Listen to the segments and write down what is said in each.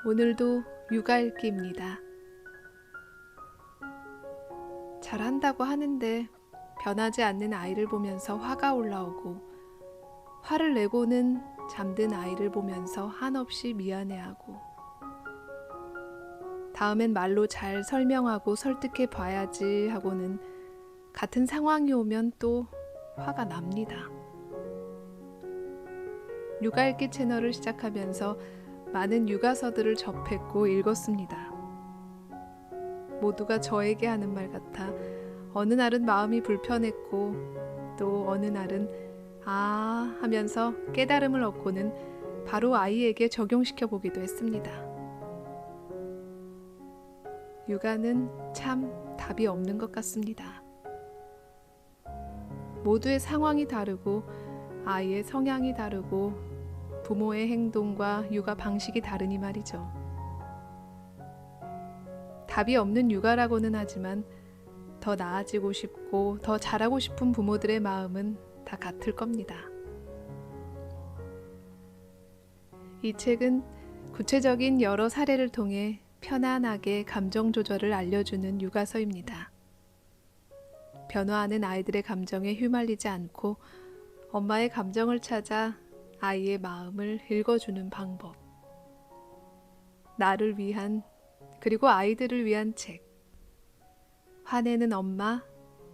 오늘도 육아일기입니다. 잘한다고 하는데 변하지 않는 아이를 보면서 화가 올라오고, 화를 내고는 잠든 아이를 보면서 한없이 미안해하고, 다음엔 말로 잘 설명하고 설득해 봐야지 하고는 같은 상황이 오면 또 화가 납니다. 육아일기 채널을 시작하면서 많은 육아서들을 접했고 읽었습니다. 모두가 저에게 하는 말 같아 어느 날은 마음이 불편했고, 또 어느 날은 아 하면서 깨달음을 얻고는 바로 아이에게 적용시켜 보기도 했습니다. 육아는 참 답이 없는 것 같습니다. 모두의 상황이 다르고, 아이의 성향이 다르고, 부모의 행동과 육아 방식이 다르니 말이죠. 답이 없는 육아라고는 하지만 더 나아지고 싶고 더 잘하고 싶은 부모들의 마음은 다 같을 겁니다. 이 책은 구체적인 여러 사례를 통해 편안하게 감정 조절을 알려주는 육아서입니다. 변화하는 아이들의 감정에 휘말리지 않고 엄마의 감정을 찾아 아이의 마음을 읽어주는 방법. 나를 위한, 그리고 아이들을 위한 책. 화내는 엄마,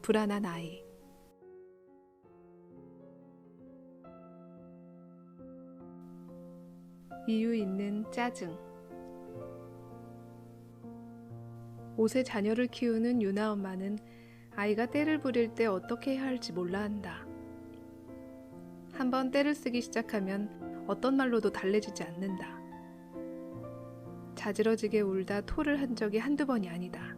불안한 아이. 이유 있는 짜증. 5세 자녀를 키우는 유나 엄마는 아이가 떼를 부릴 때 어떻게 해야 할지 몰라 한다. 한번 떼를 쓰기 시작하면 어떤 말로도 달래지지 않는다. 자지러지게 울다 토를 한 적이 한두 번이 아니다.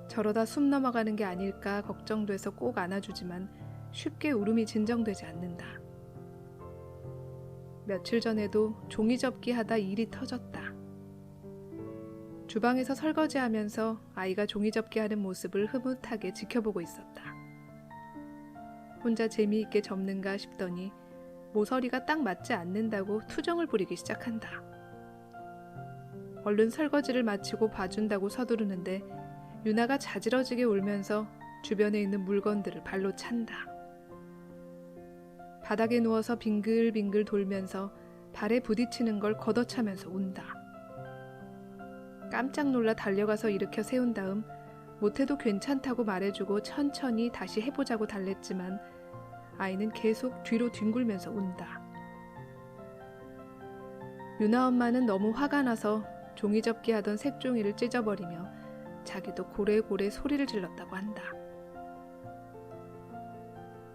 저러다 숨 넘어가는 게 아닐까 걱정돼서 꼭 안아주지만 쉽게 울음이 진정되지 않는다. 며칠 전에도 종이접기 하다 일이 터졌다. 주방에서 설거지하면서 아이가 종이접기 하는 모습을 흐뭇하게 지켜보고 있었다. 혼자 재미있게 접는가 싶더니 모서리가 딱 맞지 않는다고 투정을 부리기 시작한다. 얼른 설거지를 마치고 봐준다고 서두르는데 유나가 자지러지게 울면서 주변에 있는 물건들을 발로 찬다. 바닥에 누워서 빙글빙글 돌면서 발에 부딪히는 걸 걷어차면서 운다. 깜짝 놀라 달려가서 일으켜 세운 다음 못해도 괜찮다고 말해주고 천천히 다시 해보자고 달랬지만 아이는 계속 뒤로 뒹굴면서 운다. 유나 엄마는 너무 화가 나서 종이접기 하던 색종이를 찢어버리며 자기도 고래고래 소리를 질렀다고 한다.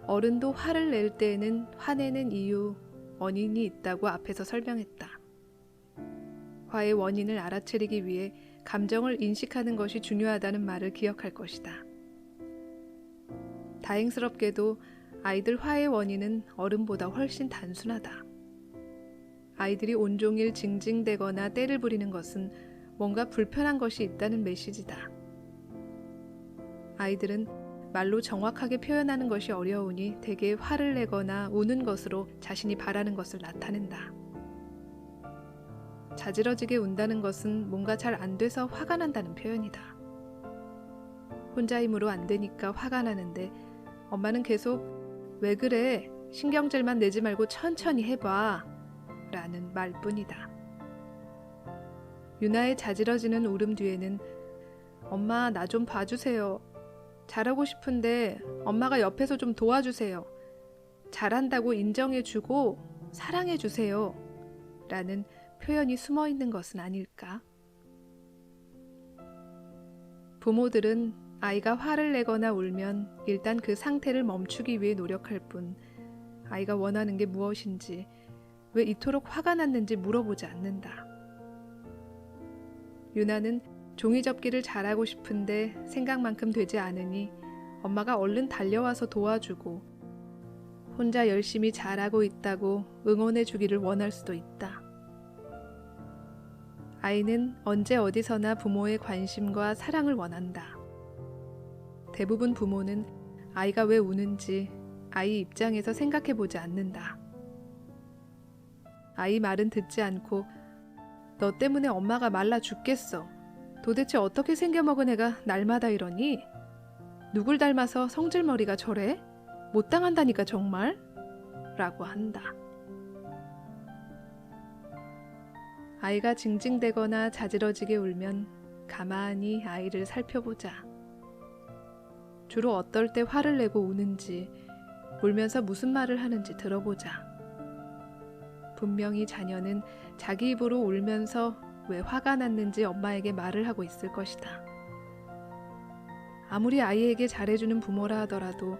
어른도 화를 낼 때에는 화내는 이유, 원인이 있다고 앞에서 설명했다. 화의 원인을 알아채리기 위해 감정을 인식하는 것이 중요하다는 말을 기억할 것이다. 다행스럽게도 아이들 화의 원인은 어른보다 훨씬 단순하다. 아이들이 온종일 징징대거나 떼를 부리는 것은 뭔가 불편한 것이 있다는 메시지다. 아이들은 말로 정확하게 표현하는 것이 어려우니 대개 화를 내거나 우는 것으로 자신이 바라는 것을 나타낸다. 자지러지게 운다는 것은 뭔가 잘 안 돼서 화가 난다는 표현이다. 혼자 힘으로 안 되니까 화가 나는데 엄마는 계속 왜 그래? 신경질만 내지 말고 천천히 해봐 라는 말뿐이다. 유나의 자지러지는 울음 뒤에는 엄마 나 좀 봐주세요. 잘하고 싶은데 엄마가 옆에서 좀 도와주세요. 잘한다고 인정해주고 사랑해주세요 라는 표현이 숨어 있는 것은 아닐까? 부모들은 아이가 화를 내거나 울면 일단 그 상태를 멈추기 위해 노력할 뿐 아이가 원하는 게 무엇인지, 왜 이토록 화가 났는지 물어보지 않는다. 유나는 종이접기를 잘하고 싶은데 생각만큼 되지 않으니 엄마가 얼른 달려와서 도와주고 혼자 열심히 잘하고 있다고 응원해 주기를 원할 수도 있다. 아이는 언제 어디서나 부모의 관심과 사랑을 원한다. 대부분 부모는 아이가 왜 우는지 아이 입장에서 생각해 보지 않는다. 아이 말은 듣지 않고 너 때문에 엄마가 말라 죽겠어. 도대체 어떻게 생겨먹은 애가 날마다 이러니? 누굴 닮아서 성질머리가 저래? 못 당한다니까 정말? 라고 한다. 아이가 징징대거나 자지러지게 울면 가만히 아이를 살펴보자. 주로 어떨 때 화를 내고 우는지, 울면서 무슨 말을 하는지 들어보자. 분명히 자녀는 자기 입으로 울면서 왜 화가 났는지 엄마에게 말을 하고 있을 것이다. 아무리 아이에게 잘해주는 부모라 하더라도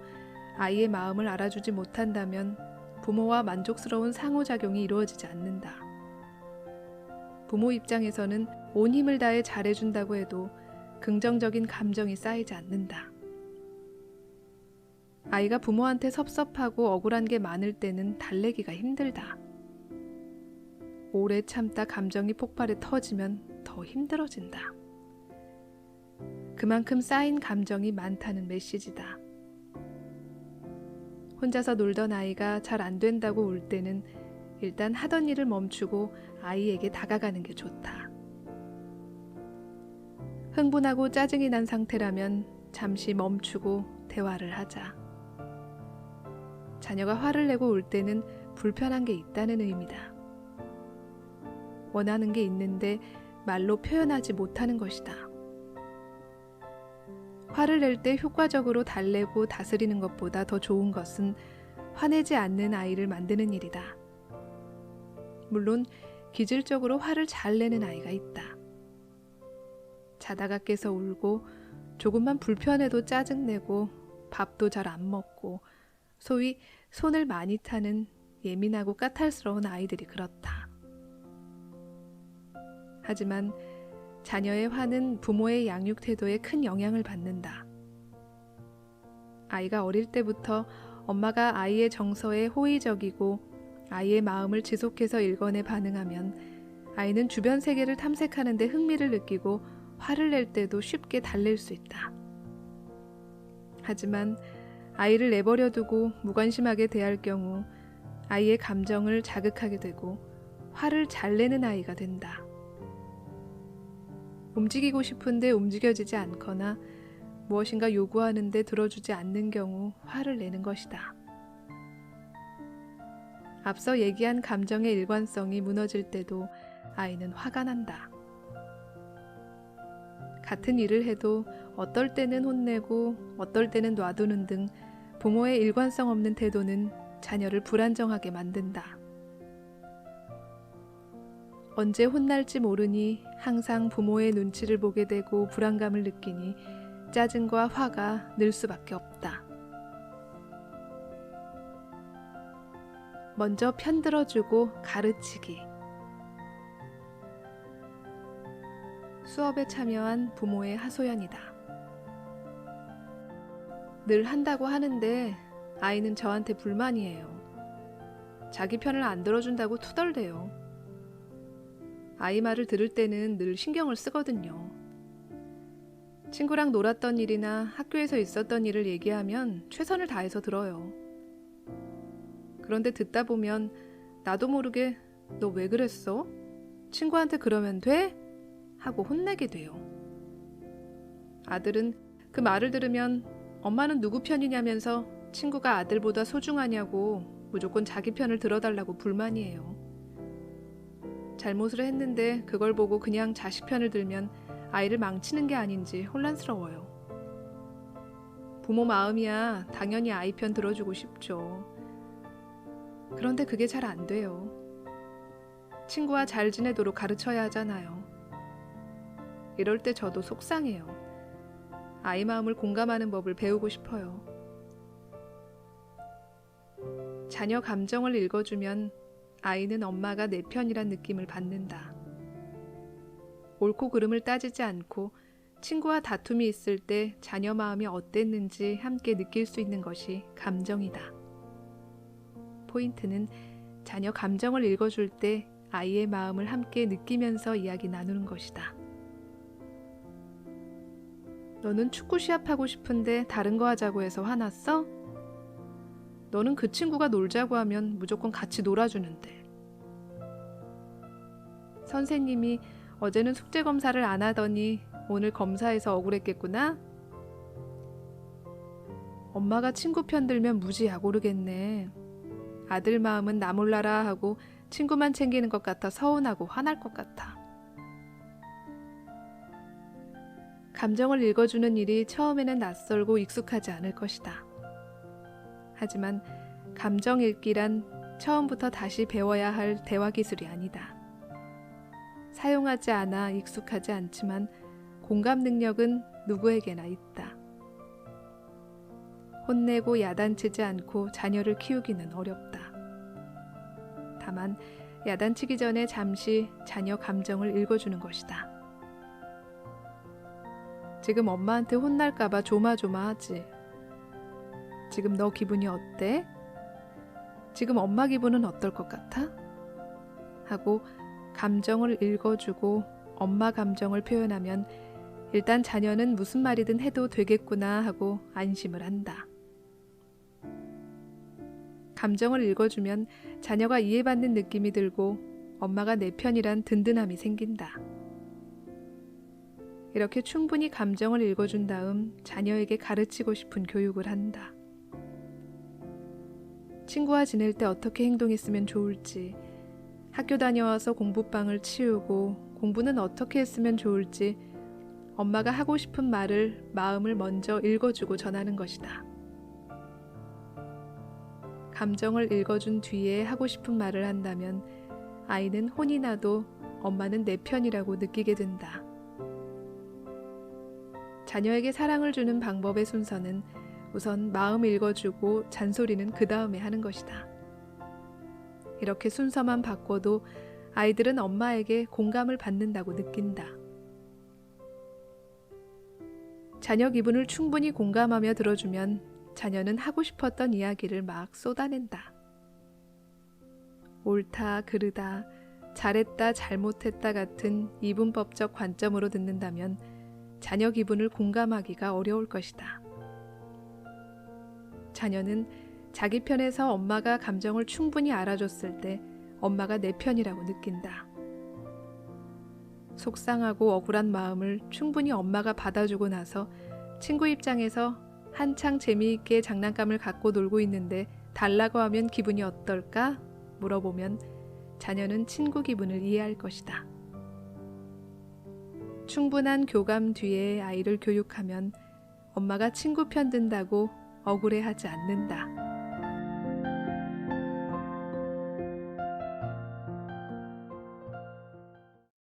아이의 마음을 알아주지 못한다면 부모와 만족스러운 상호작용이 이루어지지 않는다. 부모 입장에서는 온 힘을 다해 잘해준다고 해도 긍정적인 감정이 쌓이지 않는다. 아이가 부모한테 섭섭하고 억울한 게 많을 때는 달래기가 힘들다. 오래 참다 감정이 폭발해 터지면 더 힘들어진다. 그만큼 쌓인 감정이 많다는 메시지다. 혼자서 놀던 아이가 잘 안 된다고 울 때는 일단 하던 일을 멈추고 아이에게 다가가는 게 좋다. 흥분하고 짜증이 난 상태라면 잠시 멈추고 대화를 하자. 자녀가 화를 내고 울 때는 불편한 게 있다는 의미다. 원하는 게 있는데 말로 표현하지 못하는 것이다. 화를 낼 때 효과적으로 달래고 다스리는 것보다 더 좋은 것은 화내지 않는 아이를 만드는 일이다. 물론 기질적으로 화를 잘 내는 아이가 있다. 자다가 깨서 울고 조금만 불편해도 짜증내고 밥도 잘 안 먹고 소위 손을 많이 타는 예민하고 까탈스러운 아이들이 그렇다. 하지만 자녀의 화는 부모의 양육 태도에 큰 영향을 받는다. 아이가 어릴 때부터 엄마가 아이의 정서에 호의적이고 아이의 마음을 지속해서 읽어내 반응하면 아이는 주변 세계를 탐색하는 데 흥미를 느끼고 화를 낼 때도 쉽게 달랠 수 있다. 하지만 아이를 내버려 두고 무관심하게 대할 경우 아이의 감정을 자극하게 되고 화를 잘 내는 아이가 된다. 움직이고 싶은데 움직여지지 않거나 무엇인가 요구하는데 들어주지 않는 경우 화를 내는 것이다. 앞서 얘기한 감정의 일관성이 무너질 때도 아이는 화가 난다. 같은 일을 해도 어떨 때는 혼내고 어떨 때는 놔두는 등 부모의 일관성 없는 태도는 자녀를 불안정하게 만든다. 언제 혼날지 모르니 항상 부모의 눈치를 보게 되고 불안감을 느끼니 짜증과 화가 늘 수밖에 없다. 먼저 편들어주고 가르치기. 수업에 참여한 부모의 하소연이다. 늘 한다고 하는데 아이는 저한테 불만이에요. 자기 편을 안 들어준다고 투덜대요. 아이 말을 들을 때는 늘 신경을 쓰거든요. 친구랑 놀았던 일이나 학교에서 있었던 일을 얘기하면 최선을 다해서 들어요. 그런데 듣다 보면 나도 모르게 너 왜 그랬어? 친구한테 그러면 돼? 하고 혼내게 돼요. 아들은 그 말을 들으면 엄마는 누구 편이냐면서 친구가 아들보다 소중하냐고 무조건 자기 편을 들어달라고 불만이에요. 잘못을 했는데 그걸 보고 그냥 자식 편을 들면 아이를 망치는 게 아닌지 혼란스러워요. 부모 마음이야 당연히 아이 편 들어주고 싶죠. 그런데 그게 잘 안 돼요. 친구와 잘 지내도록 가르쳐야 하잖아요. 이럴 때 저도 속상해요. 아이 마음을 공감하는 법을 배우고 싶어요. 자녀 감정을 읽어주면 아이는 엄마가 내 편이란 느낌을 받는다. 옳고 그름을 따지지 않고 친구와 다툼이 있을 때 자녀 마음이 어땠는지 함께 느낄 수 있는 것이 감정이다. 포인트는 자녀 감정을 읽어줄 때 아이의 마음을 함께 느끼면서 이야기 나누는 것이다. 너는 축구 시합하고 싶은데 다른 거 하자고 해서 화났어? 너는 그 친구가 놀자고 하면 무조건 같이 놀아주는데. 선생님이 어제는 숙제 검사를 안 하더니 오늘 검사해서 억울했겠구나? 엄마가 친구 편들면 무지 약오르겠네. 아들 마음은 나 몰라라 하고 친구만 챙기는 것 같아 서운하고 화날 것 같아. 감정을 읽어주는 일이 처음에는 낯설고 익숙하지 않을 것이다. 하지만 감정 읽기란 처음부터 다시 배워야 할 대화 기술이 아니다. 사용하지 않아 익숙하지 않지만 공감 능력은 누구에게나 있다. 혼내고 야단치지 않고 자녀를 키우기는 어렵다. 다만 야단치기 전에 잠시 자녀 감정을 읽어주는 것이다. 지금 엄마한테 혼날까봐 조마조마하지. 지금 너 기분이 어때? 지금 엄마 기분은 어떨 것 같아? 하고 감정을 읽어주고 엄마 감정을 표현하면 일단 자녀는 무슨 말이든 해도 되겠구나 하고 안심을 한다. 감정을 읽어주면 자녀가 이해받는 느낌이 들고 엄마가 내 편이란 든든함이 생긴다. 이렇게 충분히 감정을 읽어준 다음 자녀에게 가르치고 싶은 교육을 한다. 친구와 지낼 때 어떻게 행동했으면 좋을지, 학교 다녀와서 공부방을 치우고 공부는 어떻게 했으면 좋을지 엄마가 하고 싶은 말을 마음을 먼저 읽어주고 전하는 것이다. 감정을 읽어준 뒤에 하고 싶은 말을 한다면 아이는 혼이 나도 엄마는 내 편이라고 느끼게 된다. 자녀에게 사랑을 주는 방법의 순서는 우선 마음 읽어주고 잔소리는 그 다음에 하는 것이다. 이렇게 순서만 바꿔도 아이들은 엄마에게 공감을 받는다고 느낀다. 자녀 기분을 충분히 공감하며 들어주면 자녀는 하고 싶었던 이야기를 막 쏟아낸다. 옳다, 그르다, 잘했다, 잘못했다 같은 이분법적 관점으로 듣는다면 자녀 기분을 공감하기가 어려울 것이다. 자녀는 자기 편에서 엄마가 감정을 충분히 알아줬을 때 엄마가 내 편이라고 느낀다. 속상하고 억울한 마음을 충분히 엄마가 받아주고 나서 친구 입장에서 한창 재미있게 장난감을 갖고 놀고 있는데 달라고 하면 기분이 어떨까? 물어보면 자녀는 친구 기분을 이해할 것이다. 충분한 교감 뒤에 아이를 교육하면 엄마가 친구 편 든다고 억울해하지 않는다.